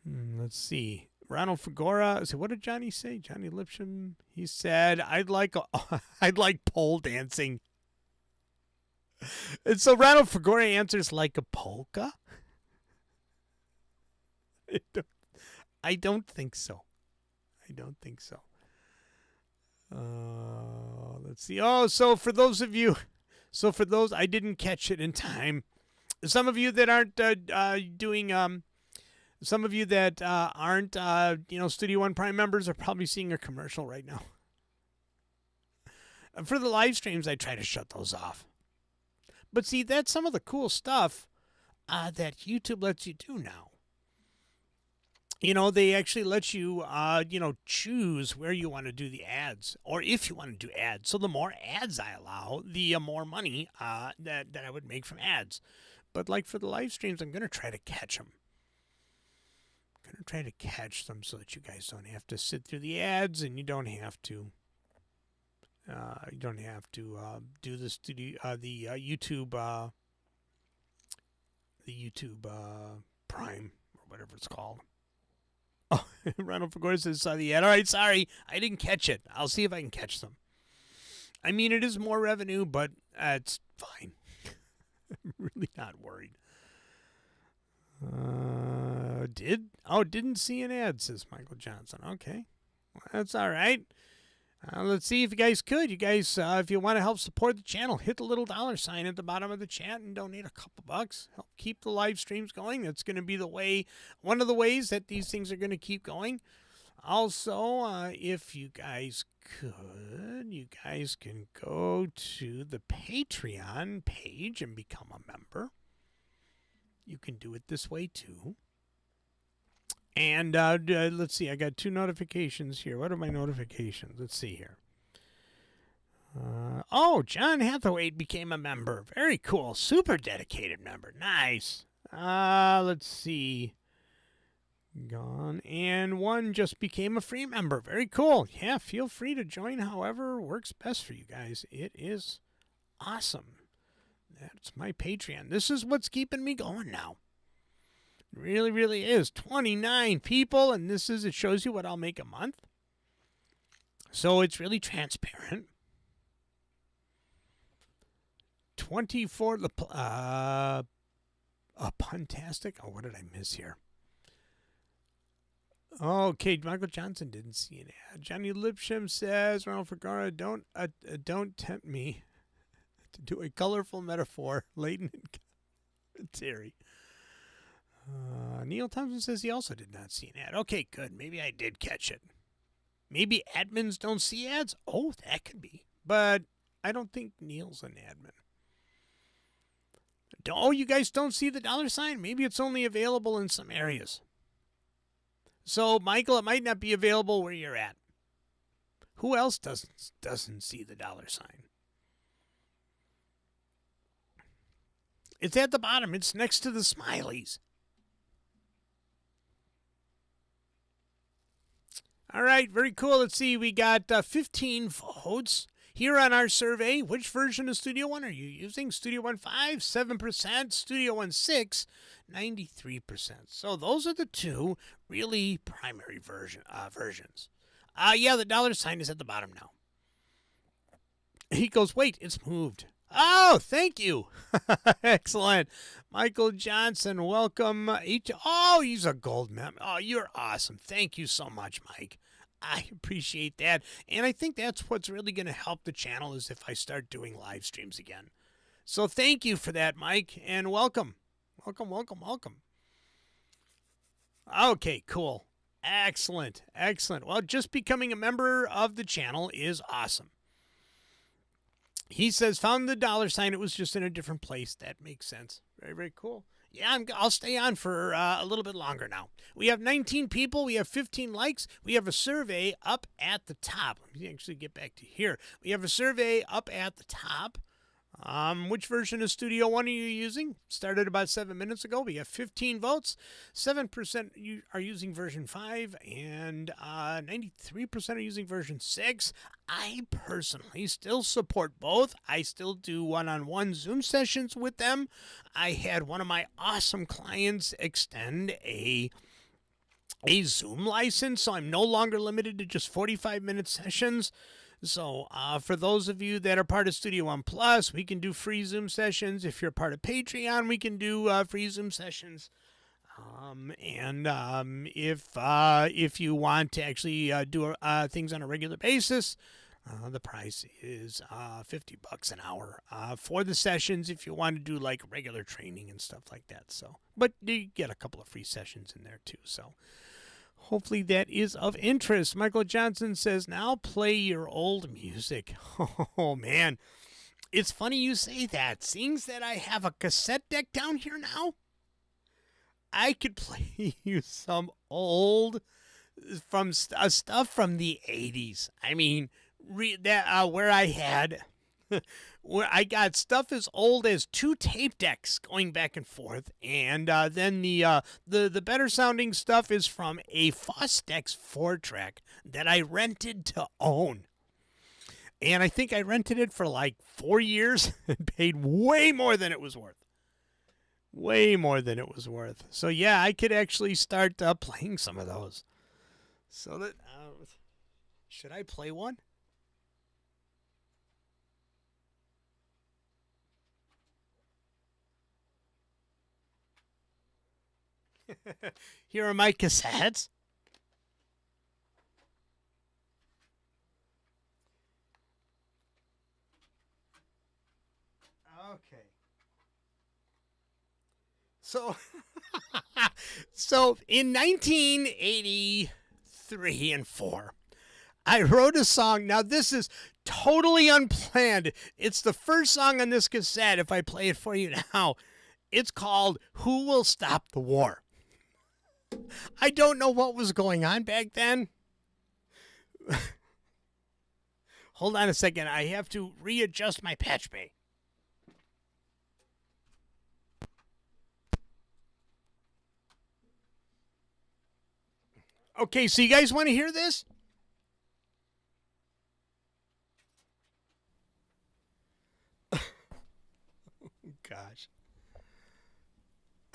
Let's see. Ronald Fagora. So what did Johnny say? Johnny Lipsham. He said, I'd like pole dancing. And so Ronald Fagora answers, like a polka? I don't think so. Let's see. Oh, so for those, I didn't catch it in time. Some of you that aren't Studio One Prime members are probably seeing a commercial right now. For the live streams, I try to shut those off. But see, that's some of the cool stuff that YouTube lets you do now. You know, they actually let you, choose where you want to do the ads, or if you want to do ads. So the more ads I allow, the more money that I would make from ads. But like for the live streams, I'm going to try to catch them. So that you guys don't have to sit through the ads, and you don't have to. Do the YouTube, Prime or whatever it's called. Oh, Ronald Fagora says, saw the ad. All right, sorry. I didn't catch it. I'll see if I can catch them. I mean, it is more revenue, but it's fine. I'm really not worried. Didn't see an ad, says Michael Johnson. Okay. Well, that's all right. Let's see if you guys could. If you want to help support the channel, hit the little $sign at the bottom of the chat and donate a couple bucks. Help keep the live streams going. That's going to be one of the ways that these things are going to keep going. Also, if you guys could, you guys can go to the Patreon page and become a member. You can do it this way too. And let's see, I got 2 notifications here. What are my notifications? Let's see here. John Hathaway became a member. Very cool. Super dedicated member. Nice. Let's see. Gone. And 1 just became a free member. Very cool. Yeah, feel free to join however works best for you guys. It is awesome. That's my Patreon. This is what's keeping me going now. Really, really is. 29 people, and it shows you what I'll make a month. So it's really transparent. 24, Puntastic. Oh, what did I miss here? Okay, Michael Johnson didn't see an ad. Johnny Lipsham says, Ronald Fergara, don't tempt me to do a colorful metaphor, latent in commentary. Neil Thompson says he also did not see an ad. Okay, good. Maybe I did catch it. Maybe admins don't see ads? Oh, that could be. But I don't think Neil's an admin. Oh, you guys don't see the $? Maybe it's only available in some areas. So, Michael, it might not be available where you're at. Who else doesn't see the $? It's at the bottom. It's next to the smileys. All right, very cool. Let's see. We got 15 votes. Here on our survey, which version of Studio One are you using? Studio One 5, 7%. Studio One 6, 93%. So those are the two really primary versions. Yeah, the $? is at the bottom now. He goes, wait, it's moved. Oh, thank you. Excellent. Michael Johnson, welcome. Oh, he's a gold member. Oh, you're awesome. Thank you so much, Mike. I appreciate that. And I think that's what's really going to help the channel is if I start doing live streams again. So thank you for that, Mike, and welcome. Welcome, welcome, welcome. Okay, cool. Excellent, excellent. Well, just becoming a member of the channel is awesome. He says, found the $. It was just in a different place. That makes sense. Very, very cool. Yeah, I'll stay on for a little bit longer now. We have 19 people. We have 15 likes. We have a survey up at the top. Let me actually get back to here. We have a survey up at the top. Which version of Studio One are you using? Started about 7 minutes ago. We have 15 votes. 7% are using version 5, and 93% are using version 6. I personally still support both. I still do one-on-one Zoom sessions with them. I had one of my awesome clients extend a Zoom license, so I'm no longer limited to just 45-minute sessions. So for those of you that are part of Studio One Plus, we can do free Zoom sessions. If you're part of Patreon, we can do free Zoom sessions. If you want to actually do things on a regular basis, the price is $50 an hour for the sessions. If you want to do like regular training and stuff like that, but you get a couple of free sessions in there too. So. Hopefully that is of interest. Michael Johnson says, now play your old music. Oh, man. It's funny you say that. Seeing that I have a cassette deck down here now, I could play you some old stuff from the 80s. I mean, where I had... where I got stuff as old as 2 tape decks going back and forth, and then the better sounding stuff is from a Fostex 4-track that I rented to own. And I think I rented it for like 4 years and paid way more than it was worth. Way more than it was worth. So yeah, I could actually start playing some of those. So that should I play one? Here are my cassettes. Okay. So, in 1983 and 4, I wrote a song. Now, this is totally unplanned. It's the first song on this cassette, if I play it for you now. It's called Who Will Stop the War? I don't know what was going on back then. Hold on a second. I have to readjust my patch bay. Okay, so you guys want to hear this? Gosh.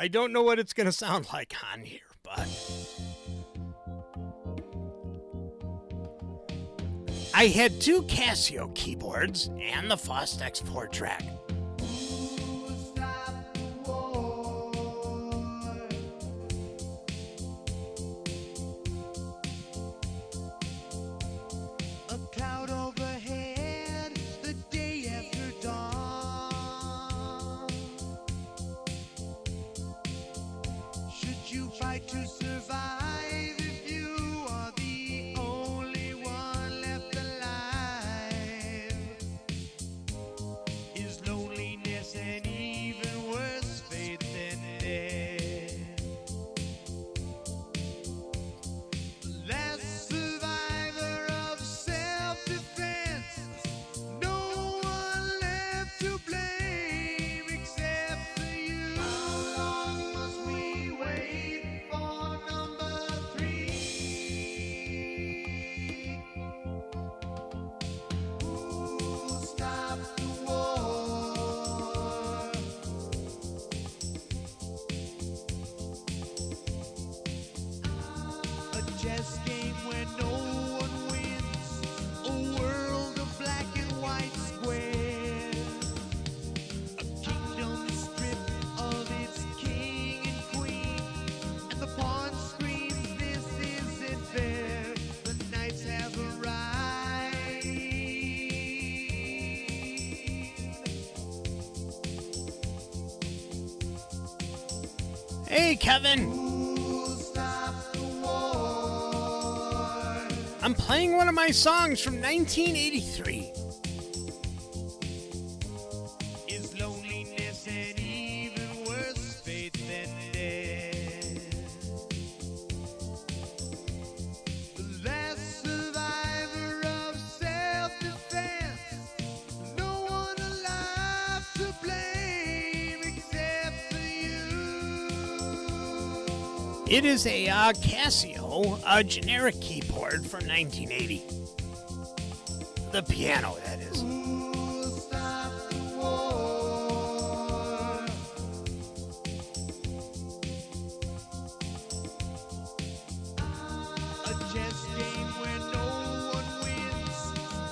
I don't know what it's going to sound like on here, but I had 2 Casio keyboards and the Fostex 4-track. To survive if you are the only one left alive. Is loneliness an even worse fate than death? The last survivor of self-defense, no one left to blame except for you. How long must we wait? Chess game where no one wins, a world of black and white squares, a kingdom stripped of its king and queen, and the pawn screams, this isn't fair. The knights have arrived. Hey, Kevin. I'm playing one of my songs from 1983. Is loneliness an even worse fate than death? The last survivor of self-defense, no one alive to blame except for you. It is a Casio, a generic keyboard from 1980. The piano, that is. Stop the war. A chess game where no one wins,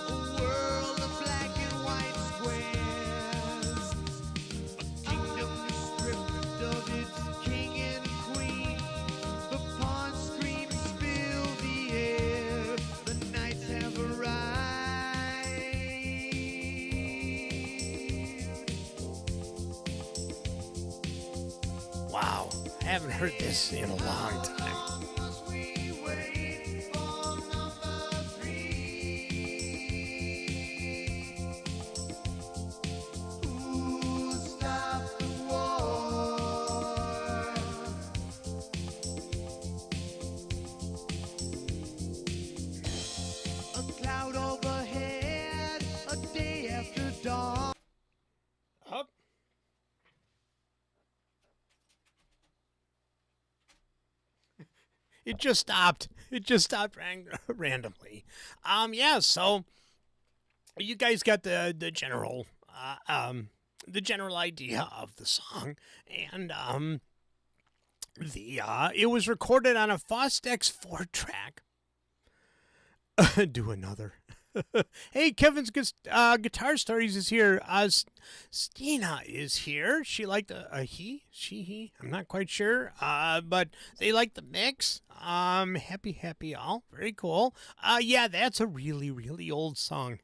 a world of black and white squares, a kingdom stripped of its king and queen, the pawn screams fill the air, the knights have arrived. Wow, I haven't heard this in a long time. Must we wait for number 3? Who stopped the war? A cloud overhead, a day after dawn. Up. It just stopped. It just stopped randomly. Yeah. So you guys got the general idea of the song, and it was recorded on a Fostex 4-track. Do another. Hey, Kevin's Guitar Stories is here. Stina is here. She liked he. I'm not quite sure. But they like the mix. Happy all. Very cool. Yeah, that's a really, really old song.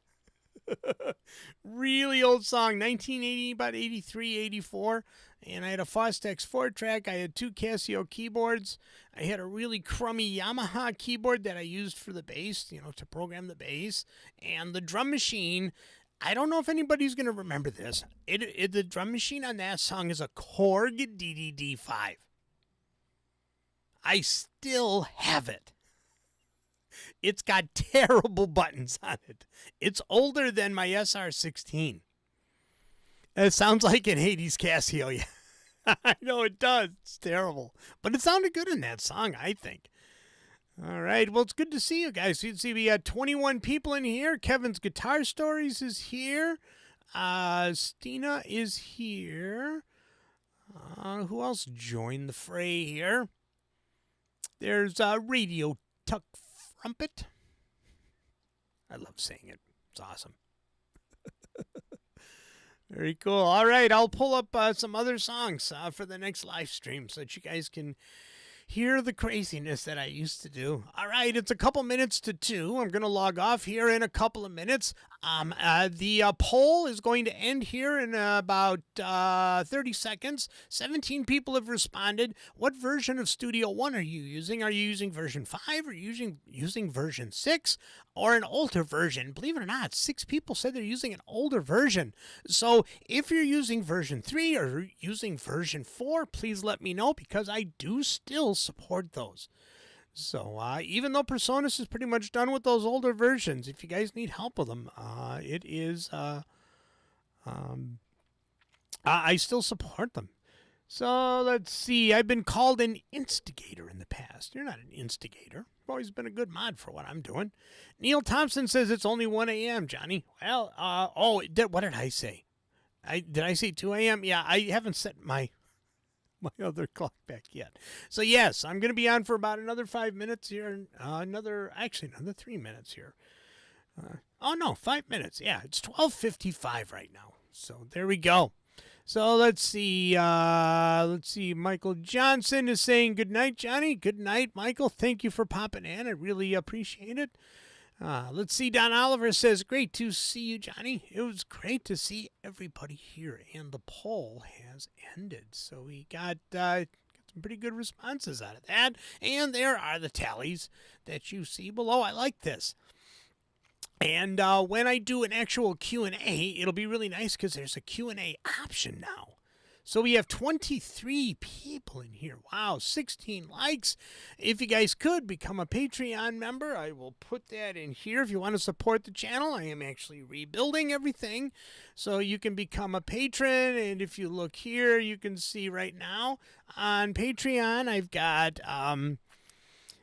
Really old song. 1980, about 83, 84. And I had a Fostex 4-track. I had 2 Casio keyboards. I had a really crummy Yamaha keyboard that I used for the bass, to program the bass. And the drum machine, I don't know if anybody's going to remember this. The drum machine on that song is a Korg DDD5. I still have it. It's got terrible buttons on it. It's older than my SR16. It sounds like an 80s Casio. Yeah. I know it does. It's terrible. But it sounded good in that song, I think. All right. Well, it's good to see you guys. You can see we got 21 people in here. Kevin's Guitar Stories is here. Stina is here. Who else joined the fray here? There's Radio Tuck Frumpet. I love saying it. It's awesome. Very cool. All right, I'll pull up some other songs for the next live stream so that you guys can hear the craziness that I used to do. All right, it's a couple minutes to 2. I'm going to log off here in a couple of minutes. The poll is going to end here in about 30 seconds. 17 people have responded. What version of Studio One are you using? Are you using version 5? Or are you using version 6? Or an older version? Believe it or not, 6 people said they're using an older version. So if you're using version 3 or using version 4, please let me know because I do still support those. So even though Personas is pretty much done with those older versions, if you guys need help with them, it is I still support them. So let's see. I've been called an instigator in the past. You're not an instigator. I've always been a good mod for what I'm doing. Neil Thompson says it's only 1 a.m., Johnny. Well, what did I say? Did I say 2 a.m.? Yeah, I haven't set my other clock back yet. So yes, I'm going to be on for about another 5 minutes here. Another 3 minutes here. 5 minutes. Yeah, it's 12:55 right now. So there we go. So let's see. Michael Johnson is saying good night, Johnny. Good night, Michael. Thank you for popping in. I really appreciate it. Let's see. Don Oliver says, great to see you, Johnny. It was great to see everybody here. And the poll has ended. So we got some pretty good responses out of that. And there are the tallies that you see below. I like this. And when I do an actual Q&A, it'll be really nice because there's a Q&A option now. So we have 23 people in here. Wow, 16 likes. If you guys could become a Patreon member, I will put that in here. If you want to support the channel, I am actually rebuilding everything. So you can become a patron. And if you look here, you can see right now on Patreon, I've got...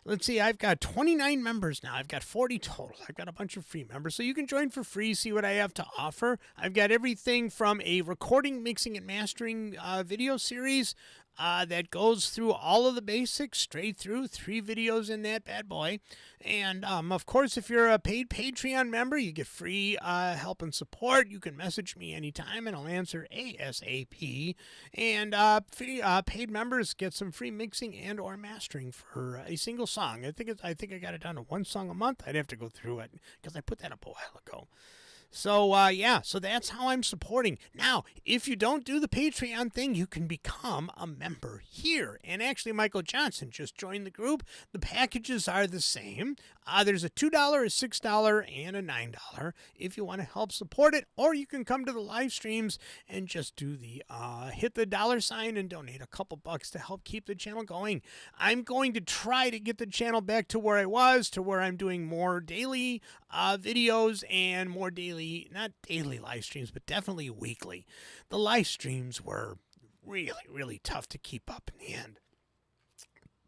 let's see, I've got 29 members now. I've got 40 total. I've got a bunch of free members. So you can join for free, see what I have to offer. I've got everything from a recording, mixing, and mastering video series that goes through all of the basics, straight through, 3 videos in that bad boy. And, of course, if you're a paid Patreon member, you get free help and support. You can message me anytime, and I'll answer ASAP. And paid members get some free mixing and or mastering for a single song. I think I got it down to 1 song a month. I'd have to go through it because I put that up a while ago. So, so that's how I'm supporting. Now, if you don't do the Patreon thing, you can become a member here. And actually, Michael Johnson just joined the group. The packages are the same. There's a $2, a $6, and a $9 if you want to help support it. Or you can come to the live streams and just do the, hit the $sign and donate a couple bucks to help keep the channel going. I'm going to try to get the channel back to where I was, to where I'm doing more daily videos and more daily, not daily live streams, but definitely weekly. The live streams were really, really tough to keep up in the end.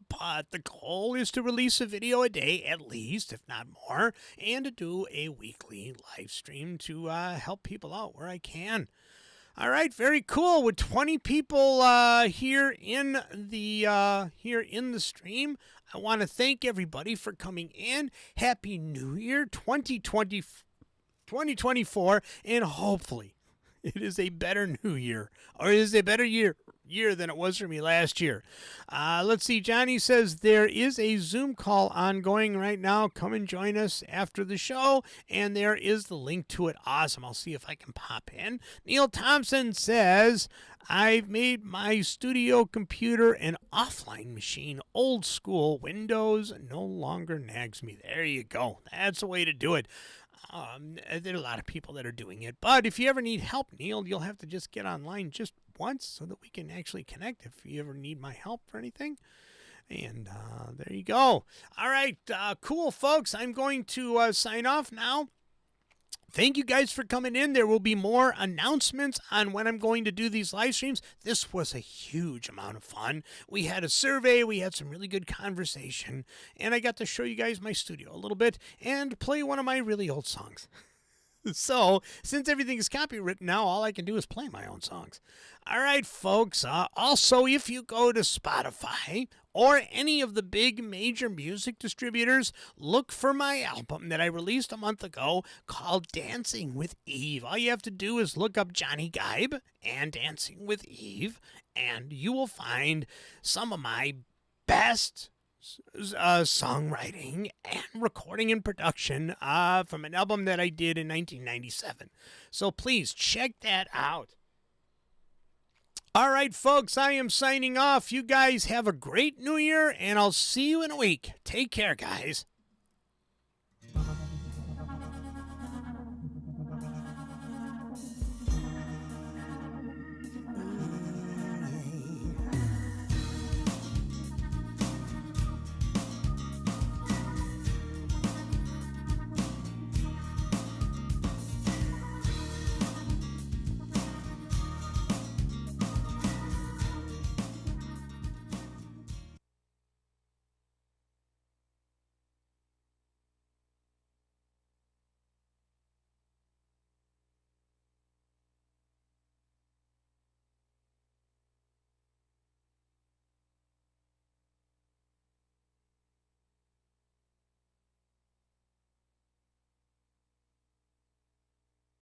But the goal is to release a video a day at least, if not more, and to do a weekly live stream to help people out where I can. All right, very cool. With 20 people here in the stream, I want to thank everybody for coming in. Happy New Year 2024, and hopefully it is a better new year, or it is a better year than it was for me last year. Let's see. Johnny says there is a Zoom call ongoing right now. Come and join us after the show, and there is the link to it. Awesome. I'll see if I can pop in. Neil Thompson says, I've made my studio computer an offline machine. Old school. Windows no longer nags me. There you go. That's the way to do it. There are a lot of people that are doing it. But if you ever need help, Neil, you'll have to just get online just once so that we can actually connect if you ever need my help for anything. And there you go. All right, cool, folks. I'm going to sign off now. Thank you guys for coming in. There will be more announcements on when I'm going to do these live streams. This was a huge amount of fun. We had a survey. We had some really good conversation. And I got to show you guys my studio a little bit and play one of my really old songs. So, since everything is copywritten now, all I can do is play my own songs. All right, folks. Also, if you go to Spotify or any of the big major music distributors, look for my album that I released a month ago called Dancing with Eve. All you have to do is look up Johnny Gibe and Dancing with Eve, and you will find some of my best songwriting and recording and production from an album that I did in 1997. So please check that out. All right, folks, I am signing off. You guys have a great new year, and I'll see you in a week. Take care, guys.